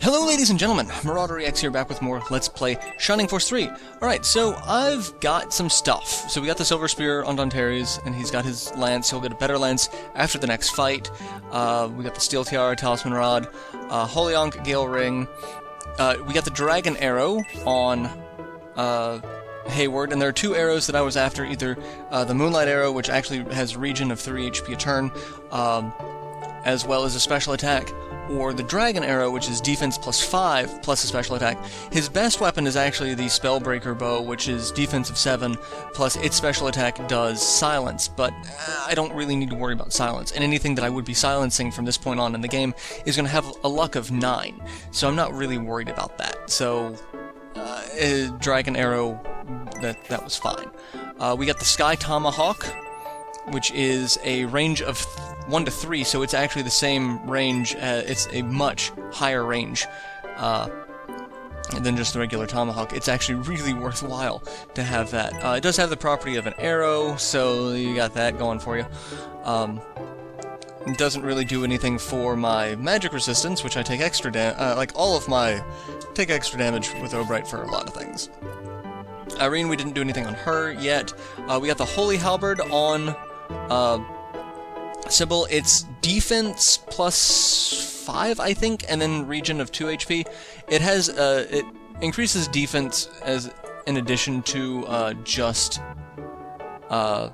Hello ladies and gentlemen, MarauderEX here, back with more Let's Play Shining Force 3. Alright, so I've got some stuff. So we got the Silver Spear on Dontaries, and he's got his lance. He'll get a better lance after the next fight. We got the Steel Tiara, Talisman Rod, Holy Ankh, Gale Ring. We got the Dragon Arrow on Hayward, and there are two arrows that I was after, either the Moonlight Arrow, which actually has regen of 3 HP a turn, as well as a special attack, or the Dragon Arrow, which is defense plus 5 plus a special attack. His best weapon is actually the Spellbreaker Bow, which is defense of 7 plus its special attack does silence, but I don't really need to worry about silence, and anything that I would be silencing from this point on in the game is going to have a luck of 9, so I'm not really worried about that. So Dragon Arrow, that was fine. We got the Sky Tomahawk, which is a range of 1 to 3, so it's actually the same range. It's a much higher range than just the regular Tomahawk. It's actually really worthwhile to have that. It does have the property of an arrow, so you got that going for you. It doesn't really do anything for my magic resistance, which I take extra like all of my take extra damage with Obright for a lot of things. Irene, we didn't do anything on her yet. We got the Holy Halberd on Sybil. It's defense plus 5, I think, and then regen of 2 HP. It has it increases defense as in addition to just let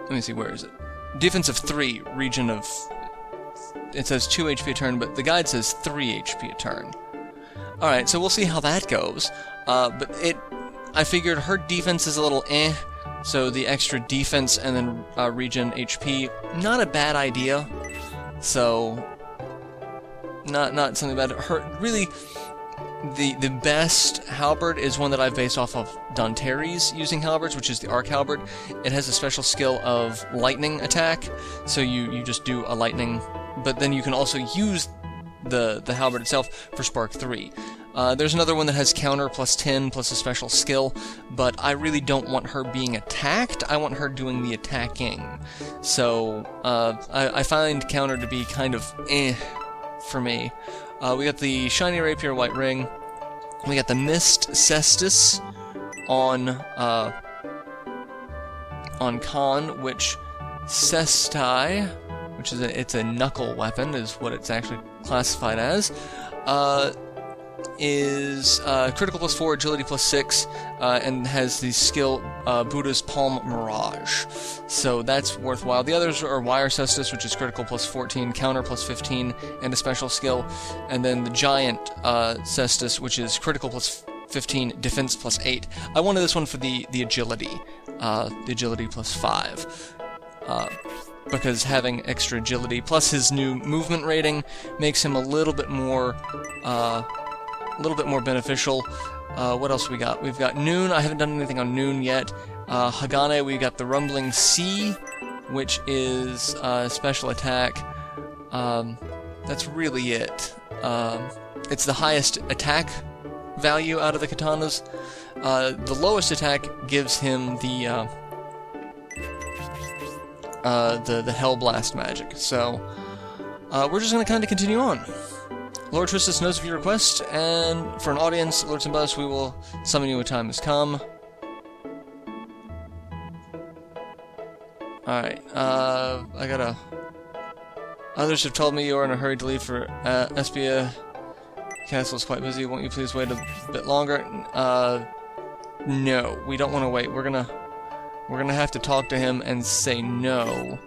me see, where is it? Defense of 3, regen of, it says 2 HP a turn, but the guide says 3 HP a turn. Alright, so we'll see how that goes. But I figured her defense is a little so the extra defense and then regen HP, not a bad idea. So not something bad. Her really, the best halberd is one that I've based off of Dontaries using halberds, which is the Arc Halberd. It has a special skill of lightning attack, so you just do a lightning, but then you can also use the halberd itself for Spark 3. There's another one that has counter plus 10 plus a special skill, but I really don't want her being attacked. I want her doing the attacking. So I find counter to be kind of for me. We got the Shiny Rapier White Ring. We got the Mist Cestus on Khan, which Cestai, which is it's a knuckle weapon, is what it's actually classified as. Is critical plus 4, agility plus 6, and has the skill Buddha's Palm Mirage. So that's worthwhile. The others are Wire Cestus, which is critical plus 14, counter plus 15, and a special skill. And then the Giant Cestus, which is critical plus 15, defense plus 8. I wanted this one for the agility plus 5. Because having extra agility plus his new movement rating makes him a little bit more beneficial. What else we got? We've got Noon. I haven't done anything on Noon yet. Hagane, we got the Rumbling Sea, which is special attack. That's really it. It's the highest attack value out of the katanas. The lowest attack gives him the Hellblast magic. So we're just going to kind of continue on. Lord Tristus knows of your request, and for an audience, Lord Symbiotus, we will summon you when time has come. Alright, I gotta... Others have told me you are in a hurry to leave for Espia. Castle is quite busy. Won't you please wait a bit longer? No, we don't want to wait. We're gonna have to talk to him and say no.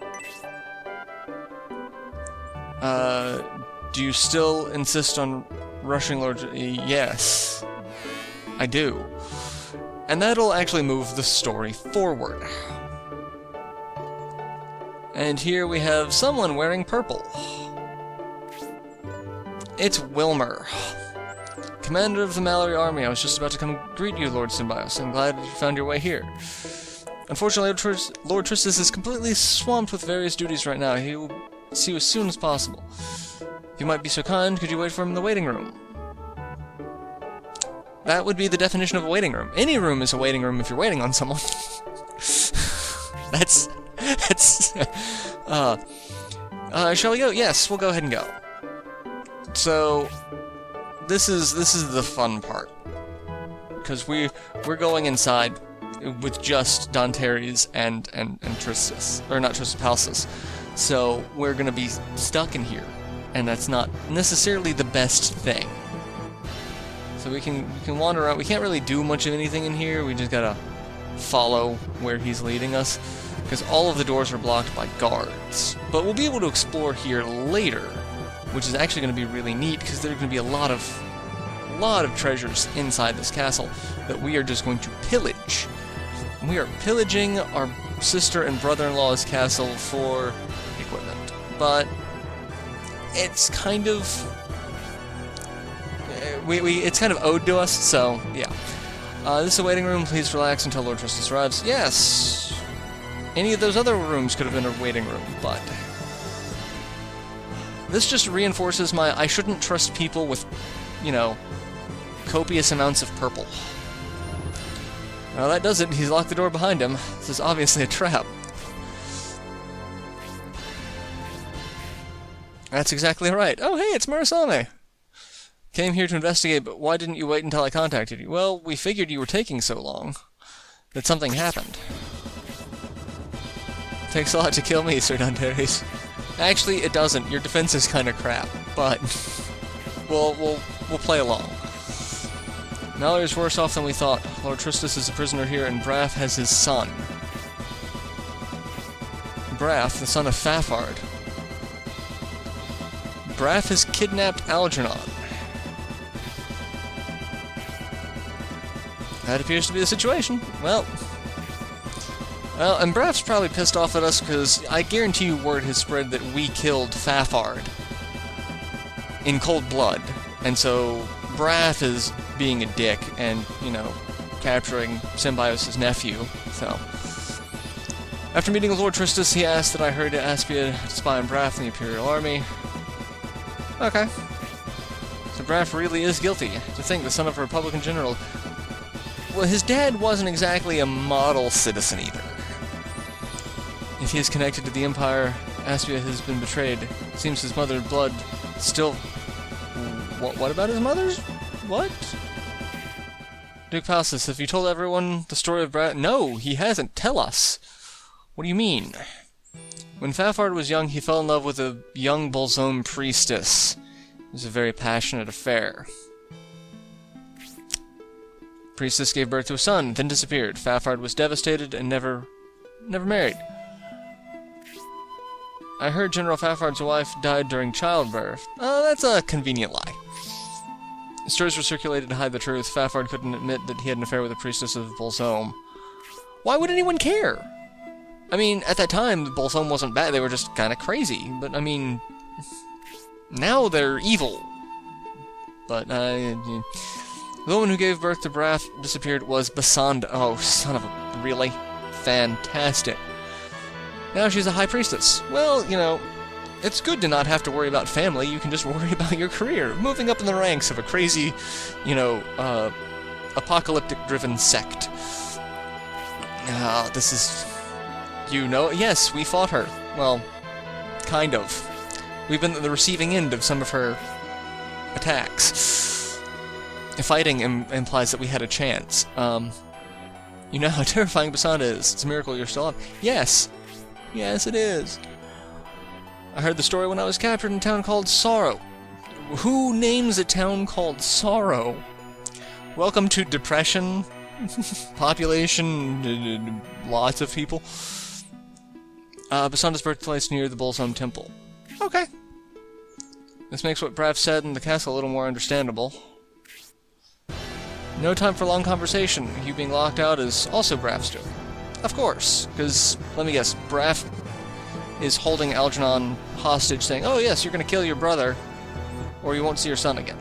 Do you still insist on rushing Lord... Yes, I do. And that'll actually move the story forward. And here we have someone wearing purple. It's Wilmer, commander of the Mallory army. I was just about to come greet you, Lord Symbiosis. I'm glad you found your way here. Unfortunately, Lord Tristus is completely swamped with various duties right now. He will see you as soon as possible. If you might be so kind, could you wait for him in the waiting room? That would be the definition of a waiting room. Any room is a waiting room if you're waiting on someone. Shall we go? Yes, we'll go ahead and go. So, this is the fun part. Because we're going inside with just Danteres and Tristis. Or not Tristis, Palsus. So, we're gonna be stuck in here. And that's not necessarily the best thing. So we can wander around. We can't really do much of anything in here. We just gotta follow where he's leading us, because all of the doors are blocked by guards. But we'll be able to explore here later, which is actually going to be really neat, because there are going to be a lot of treasures inside this castle that we are just going to pillage. And we are pillaging our sister and brother-in-law's castle for equipment, but it's kind of it's kind of owed to us, so yeah. This is a waiting room. Please relax until Lord Tristis arrives. Yes! Any of those other rooms could have been a waiting room, but this just reinforces my I shouldn't trust people with, you know, copious amounts of purple. Well, that does it. He's locked the door behind him. This is obviously a trap. That's exactly right. Oh, hey, it's Murasame. Came here to investigate, but why didn't you wait until I contacted you? Well, we figured you were taking so long that something happened. Takes a lot to kill me, Sir Danteres. Actually, it doesn't. Your defense is kind of crap, but we'll play along. Mallory's worse off than we thought. Lord Tristis is a prisoner here, and Braff has his son. Braff, the son of Fafard. Braff has kidnapped Algernon. That appears to be the situation. Well, and Braff's probably pissed off at us because I guarantee you word has spread that we killed Fafard in cold blood. And so Braff is being a dick and, you know, capturing Symbios' nephew, so. After meeting with Lord Tristis, he asked that I hurry to Aspia to spy on Braff and the Imperial Army. Okay. So Braff really is guilty. To think the son of a Republican general. Well, his dad wasn't exactly a model citizen either. If he is connected to the Empire, Aspia has been betrayed. It seems his mother's blood still... What about his mother's? What? Duke Palsus, have you told everyone the story of Braff? No, he hasn't. Tell us. What do you mean? When Fafard was young, he fell in love with a young Bolzone priestess. It was a very passionate affair. Priestess gave birth to a son, then disappeared. Fafard was devastated and never married. I heard General Fafard's wife died during childbirth. Oh, that's a convenient lie. Stories were circulated to hide the truth. Fafard couldn't admit that he had an affair with a priestess of Bolzone. Why would anyone care? I mean, at that time, Bolzone wasn't bad. They were just kind of crazy. But, I mean, now they're evil. But, the woman who gave birth to Braff disappeared was Basanda. Oh, son of a... Really? Fantastic. Now she's a high priestess. Well, you know, it's good to not have to worry about family. You can just worry about your career. Moving up in the ranks of a crazy, you know, apocalyptic-driven sect. This is... You know... Yes, we fought her. Well, kind of. We've been at the receiving end of some of her attacks. Fighting implies that we had a chance. You know how terrifying Basanda is. It's a miracle you're still up. Yes! Yes, it is. I heard the story when I was captured in a town called Sorrow. Who names a town called Sorrow? Welcome to depression. Population, lots of people. Basanda's birthplace near the Bolzone Temple. Okay. This makes what Braff said in the castle a little more understandable. No time for long conversation. You being locked out is also Braff's doing. Of course, because, let me guess, Braff is holding Algernon hostage saying, oh yes, you're going to kill your brother, or you won't see your son again.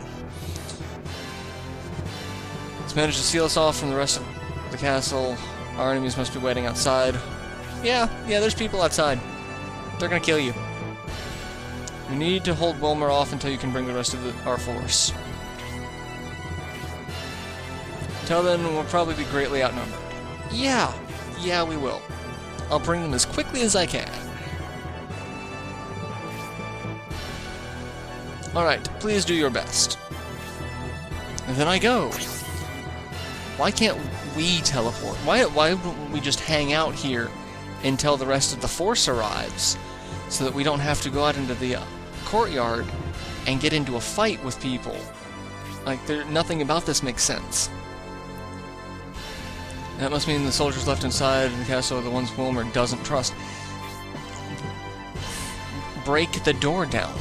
He's managed to seal us off from the rest of the castle. Our enemies must be waiting outside. Yeah, there's people outside. They're going to kill you. You need to hold Wilmer off until you can bring the rest of our force. Till then, we'll probably be greatly outnumbered. Yeah, we will. I'll bring them as quickly as I can. Alright, please do your best. And then I go. Why can't we teleport? Why wouldn't we just hang out here until the rest of the force arrives, so that we don't have to go out into the courtyard and get into a fight with people? Like, nothing about this makes sense. That must mean the soldiers left inside the castle are the ones Wilmer doesn't trust. Break the door down.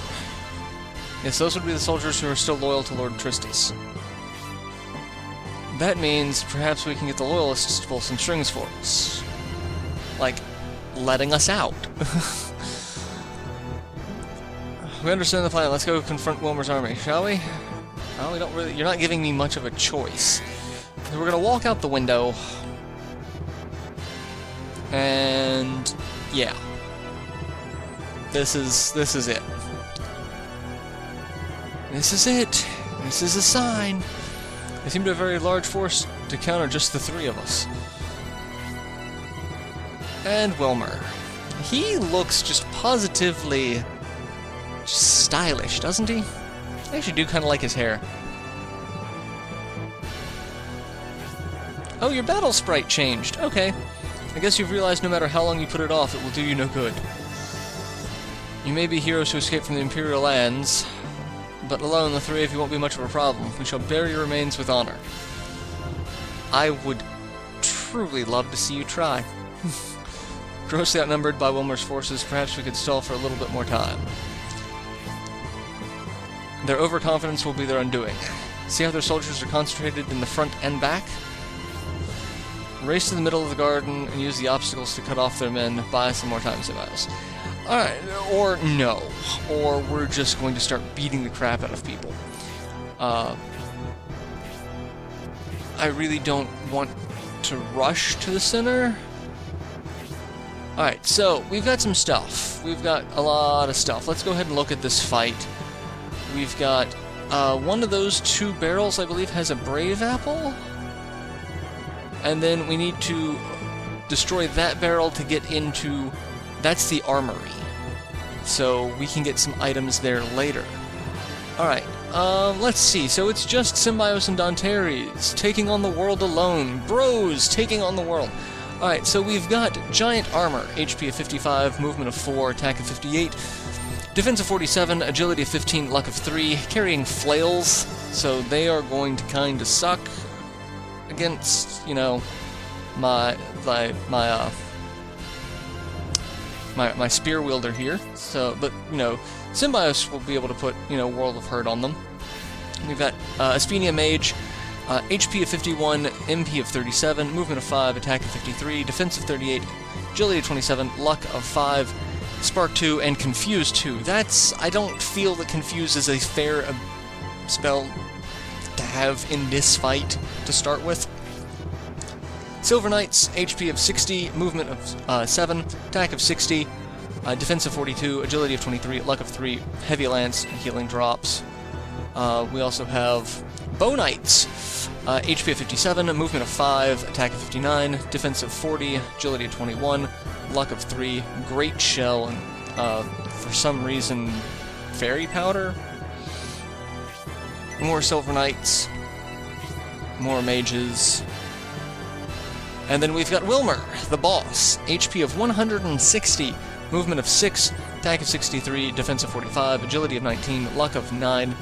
Yes, those would be the soldiers who are still loyal to Lord Tristus. That means perhaps we can get the loyalists to pull some strings for us. Like, letting us out. We understand the plan. Let's go confront Wilmer's army, shall we? Well, we don't really... You're not giving me much of a choice. So we're gonna walk out the window. And... yeah. This is it. This is it. This is a sign. They seem to have a very large force to counter just the three of us. And Wilmer. He looks just positively stylish, doesn't he? I actually do kind of like his hair. Oh, your battle sprite changed. Okay. I guess you've realized no matter how long you put it off, it will do you no good. You may be heroes who escaped from the Imperial lands, but alone the three of you won't be much of a problem. We shall bury your remains with honor. I would truly love to see you try. Grossly outnumbered by Wilmer's forces, perhaps we could stall for a little bit more time. Their overconfidence will be their undoing. See how their soldiers are concentrated in the front and back? Race to the middle of the garden and use the obstacles to cut off their men. Buy some more time, Ceballos. Alright, or no. Or we're just going to start beating the crap out of people. I really don't want to rush to the center. Alright, so we've got some stuff. We've got a lot of stuff. Let's go ahead and look at this fight. We've got one of those two barrels, I believe, has a brave apple. And then we need to destroy that barrel to get into... That's the armory. So we can get some items there later. Alright, let's see. So it's just Ceballos and Danteres taking on the world alone. Bros taking on the world. Alright, so we've got giant armor. HP of 55, movement of 4, attack of 58, defense of 47, agility of 15, luck of 3, carrying flails. So they are going to kind of suck against, you know, my spear wielder here. So, but, you know, Ceballos will be able to put, you know, World of Hurt on them. We've got Aspenia Mage, HP of 51, MP of 37, movement of 5, attack of 53, defense of 38, agility of 27, luck of 5, spark 2, and confuse 2. That's... I don't feel that confuse is a fair spell to have in this fight to start with. Silver Knights, HP of 60, movement of 7, attack of 60, defense of 42, agility of 23, luck of 3, heavy lance, and healing drops. We also have Bow Knights, HP of 57, movement of 5, attack of 59, defense of 40, agility of 21, luck of 3, great shell, and for some reason, fairy powder. More Silver Knights, more mages. And then we've got Wilmer, the boss, HP of 160, movement of 6, attack of 63, defense of 45, agility of 19, luck of 9,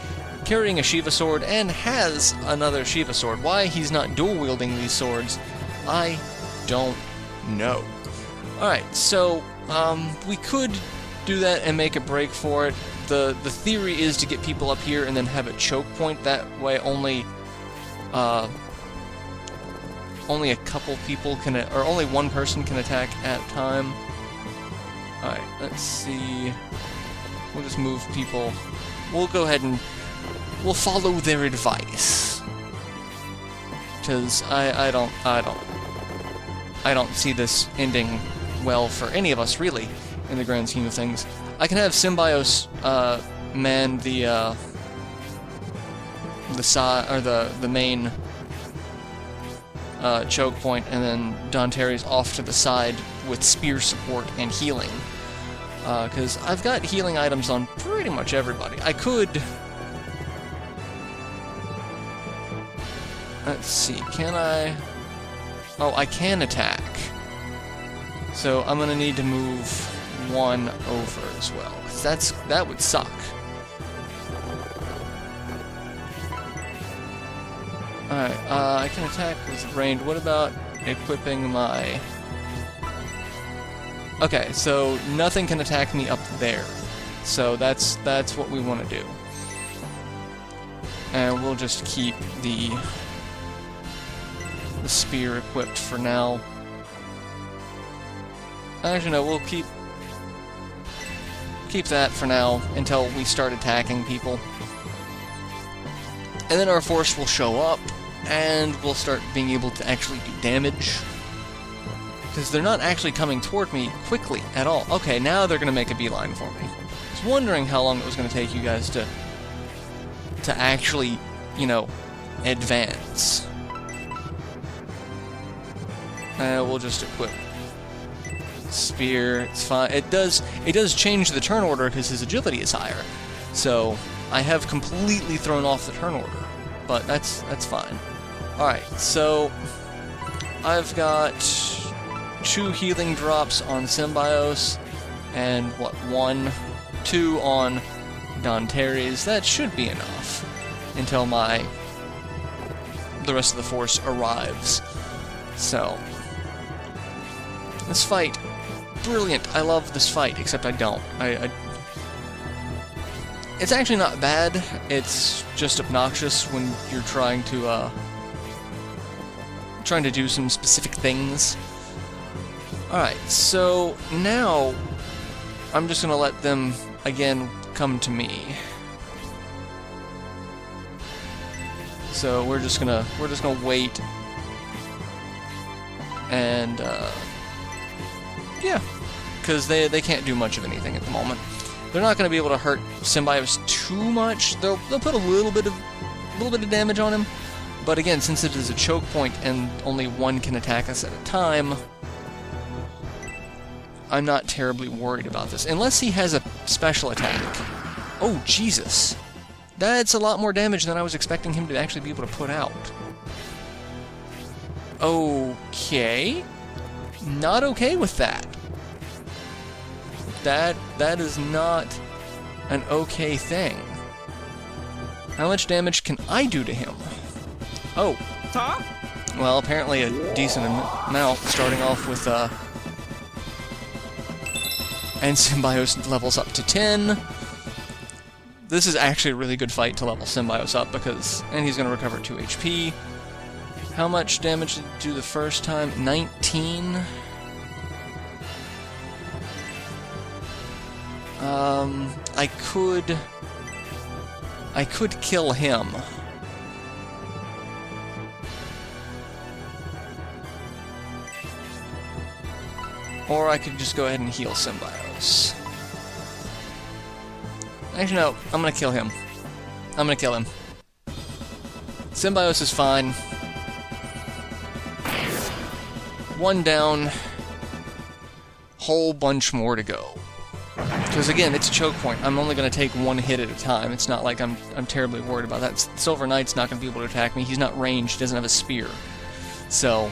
carrying a Shiva sword, and has another Shiva sword. Why he's not dual-wielding these swords, I don't know. Alright, so, we could do that and make a break for it. The theory is to get people up here and then have a choke point. That way only a couple people can, or only one person can attack at a time. Alright, let's see. We'll just move people. We'll go ahead and we'll follow their advice. Because I don't see this ending well for any of us, really, in the grand scheme of things. I can have Ceballos man the main choke point, and then Danteres off to the side with spear support and healing. Because I've got healing items on pretty much everybody. I could Let's see, can I... Oh, I can attack. So I'm gonna need to move one over as well. That would suck. Alright, I can attack with ranged. What about equipping my... Okay, so nothing can attack me up there. So that's what we want to do. And we'll just keep the spear equipped for now. Actually, no, we'll keep that for now until we start attacking people. And then our force will show up, and we'll start being able to actually do damage. Because they're not actually coming toward me quickly at all. Okay, now they're going to make a beeline for me. I was wondering how long it was going to take you guys to actually, you know, advance. We'll just equip spear. It's fine. It does change the turn order because his agility is higher. So I have completely thrown off the turn order, but that's fine. All right, so I've got 2 healing drops on Symbios, and what, 1, 2 on Danteres. That should be enough until the rest of the force arrives. So this fight, brilliant. I love this fight, except I don't. It's actually not bad. It's just obnoxious when you're trying to do some specific things. Alright, so now I'm just gonna let them again come to me. So we're just gonna wait and yeah, because they can't do much of anything at the moment. They're not going to be able to hurt Symbios too much. They'll put a little bit of damage on him, but again, since it is a choke point and only one can attack us at a time, I'm not terribly worried about this, unless he has a special attack. Oh Jesus, that's a lot more damage than I was expecting him to actually be able to put out. Okay, not okay with that. That is not an okay thing. How much damage can I do to him? Oh. Well, apparently a decent amount, starting off with, and Symbios levels up to 10. This is actually a really good fight to level Symbios up, because, and he's going to recover 2 HP. How much damage did it do the first time? 19? I could kill him. Or I could just go ahead and heal Symbios. Actually, no, I'm gonna kill him. I'm gonna kill him. Symbios is fine. 1 down. Whole bunch more to go. Because again, it's a choke point. I'm only going to take 1 hit at a time. It's not like I'm terribly worried about that. Silver Knight's not going to be able to attack me. He's not ranged. He doesn't have a spear. So,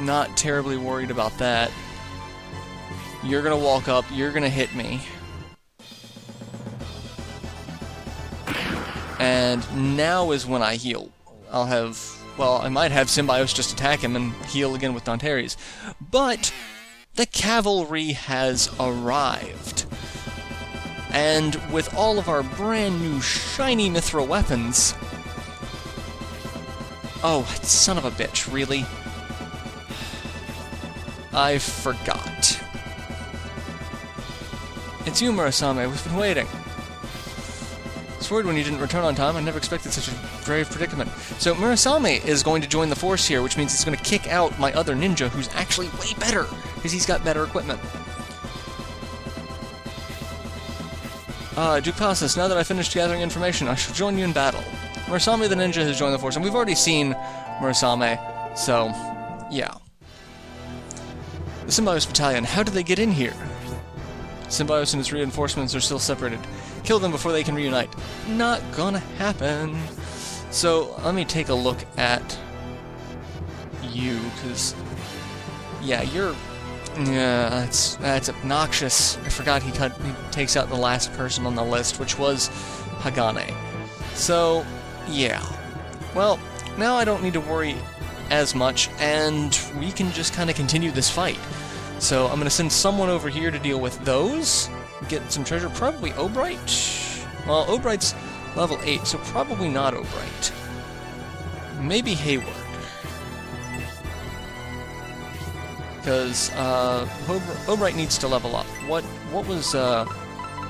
not terribly worried about that. You're going to walk up. You're going to hit me. And now is when I heal. I'll have... Well, I might have Symbios just attack him and heal again with Danteres. But the cavalry has arrived. And with all of our brand new shiny mithril weapons... Oh, son of a bitch, really? I forgot. It's you, Murasame. We've been waiting. I was worried when you didn't return on time. I never expected such a grave predicament. So Murasame is going to join the force here, which means it's going to kick out my other ninja, who's actually way better, because he's got better equipment. Duke Passus, now that I've finished gathering information, I shall join you in battle. Murasame the ninja has joined the force, and we've already seen Murasame, so, yeah. The Symbios Battalion, how did they get in here? Symbios and its reinforcements are still separated. Kill them before they can reunite. Not gonna happen. So let me take a look at you, because yeah, that's obnoxious. I forgot he takes out the last person on the list, which was Hagane. So yeah, well, now I don't need to worry as much, and we can just kind of continue this fight. So I'm going to send someone over here to deal with those, get some treasure, probably Obright. Well, Obright's level 8, so probably not Obright. Maybe Hayward. Because Obright needs to level up. What was,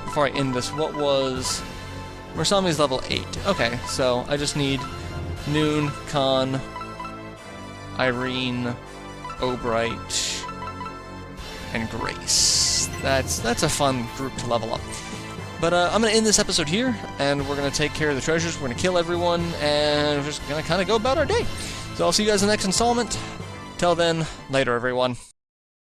before I end this, what was... Murasame's level 8. Okay, so I just need Noon, Khan, Irene, Obright, and Grace. That's a fun group to level up. But I'm going to end this episode here, and we're going to take care of the treasures, we're going to kill everyone, and we're just going to kind of go about our day. So I'll see you guys in the next installment. Till then, later everyone.